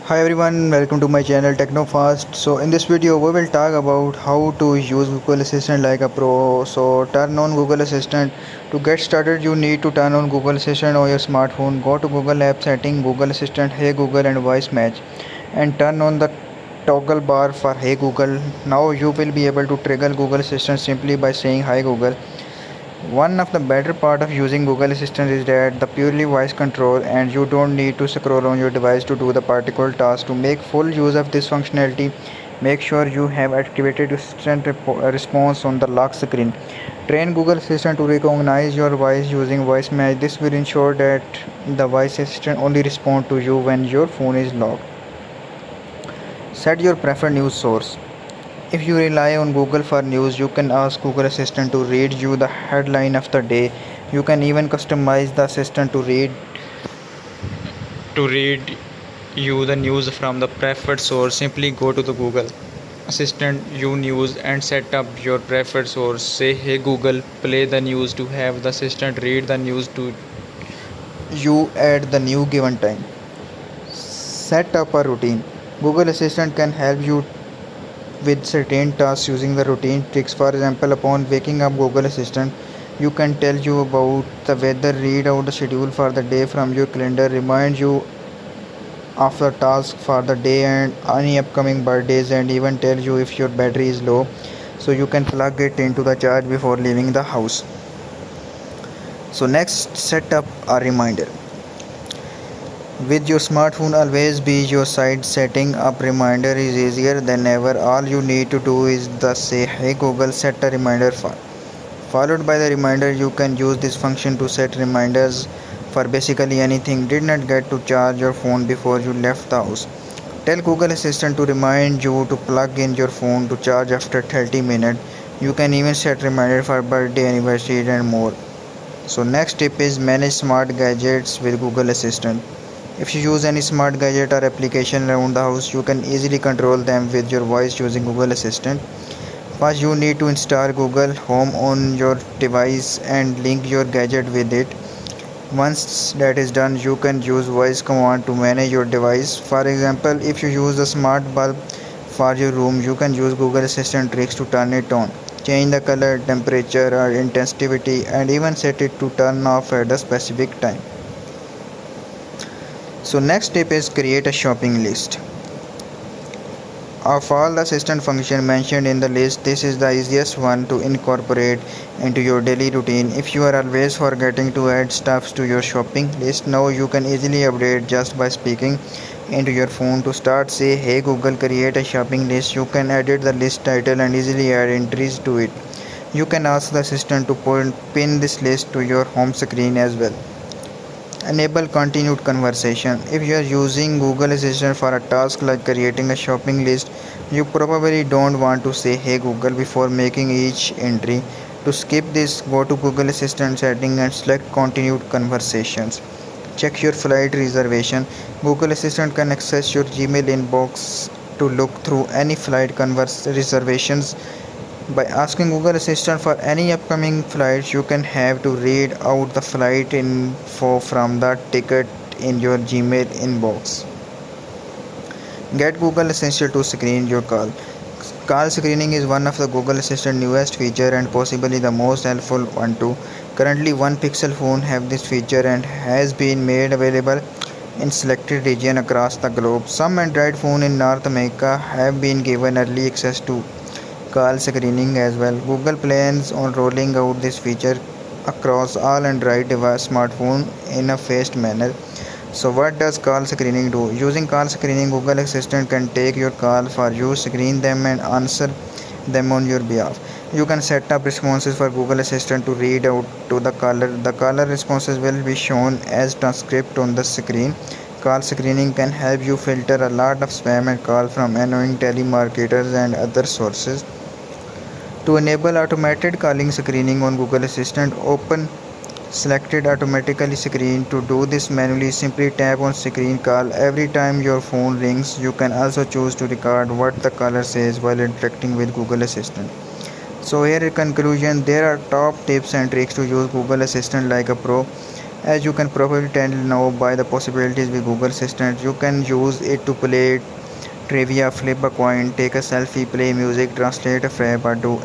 Hi everyone, welcome to my channel Techno. So in this video we will talk about how to use Google Assistant like a pro. So turn on Google Assistant. To get started you need to turn on Google Assistant on your smartphone. Go to Google app setting, Google Assistant, Hey Google and voice match, and turn on the toggle bar for Hey Google. Now you will be able to trigger Google Assistant simply by saying Hi Google. One of the better part of using Google Assistant is that the purely voice control and you don't need to scroll on your device to do the particular task. To make full use of this functionality, make sure you have activated instant response on the lock screen. Train Google Assistant to recognize your voice using voice match. This will ensure that the voice assistant only responds to you when your phone is locked. Set your preferred news source. If you rely on Google for news, you can ask Google Assistant to read you the headline of the day. You can even customize the assistant to read you the news from the preferred source. Simply go to the Google Assistant, you news and set up your preferred source. Say hey Google, play the news to have the assistant read the news to you at the new given time. Set up a routine. Google Assistant can help you with certain tasks using the routine tricks. For example, upon waking up, Google Assistant you can tell you about the weather, read out the schedule for the day from your calendar, remind you of the task for the day and any upcoming birthdays, and even tell you if your battery is low so you can plug it into the charge before leaving the house. So next, set up a reminder. With your smartphone always be your side, setting up reminder is easier than ever. All you need to do is the say hey Google set a reminder followed by the reminder. You can use this function to set reminders for basically anything. Did not get to charge your phone before you left the house? Tell Google Assistant to remind you to plug in your phone to charge after 30 minutes. You can even set reminder for birthday, anniversary and more. So next tip is manage smart gadgets with Google Assistant. If you use any smart gadget or application around the house, you can easily control them with your voice using Google Assistant. First, you need to install Google Home on your device and link your gadget with it. Once that is done, you can use voice command to manage your device. For example, if you use a smart bulb for your room, you can use Google Assistant tricks to turn it on, change the color, temperature or intensity, and even set it to turn off at a specific time. So next step is create a shopping list. Of all the assistant functions mentioned in the list, this is the easiest one to incorporate into your daily routine. If you are always forgetting to add stuff to your shopping list, now you can easily update just by speaking into your phone. To start, say hey Google, create a shopping list. You can edit the list title and easily add entries to it. You can ask the assistant to pin this list to your home screen as well. Enable continued conversation. If you are using Google Assistant for a task like creating a shopping list, you probably don't want to say hey Google before making each entry. To skip this, go to Google Assistant setting and select continued conversations. Check your flight reservation. Google Assistant can access your Gmail inbox to look through any flight reservations. By asking Google Assistant for any upcoming flights, you can have to read out the flight info from the ticket in your Gmail inbox. Get Google Assistant to screen your call. Call screening is one of the Google Assistant newest feature and possibly the most helpful one too. Currently, one Pixel phone have this feature and has been made available in selected region across the globe. Some Android phone in North America have been given early access to call screening as well. Google plans on rolling out this feature across all Android device smartphone in a phased manner. So what does call screening do? Using call screening, Google Assistant can take your call for you, screen them and answer them on your behalf. You can set up responses for Google Assistant to read out to the caller. The caller responses will be shown as transcript on the screen. Call screening can help you filter a lot of spam and call from annoying telemarketers and other sources. To enable automated calling screening on Google Assistant, open selected automatically screen. To do this manually, simply tap on screen call every time your phone rings. You can also choose to record what the caller says while interacting with Google Assistant. So here in conclusion, there are top tips and tricks to use Google Assistant like a pro. As you can probably tell now by the possibilities with Google Assistant, you can use it to play trivia, flip a coin, take a selfie, play music, translate a fab, or do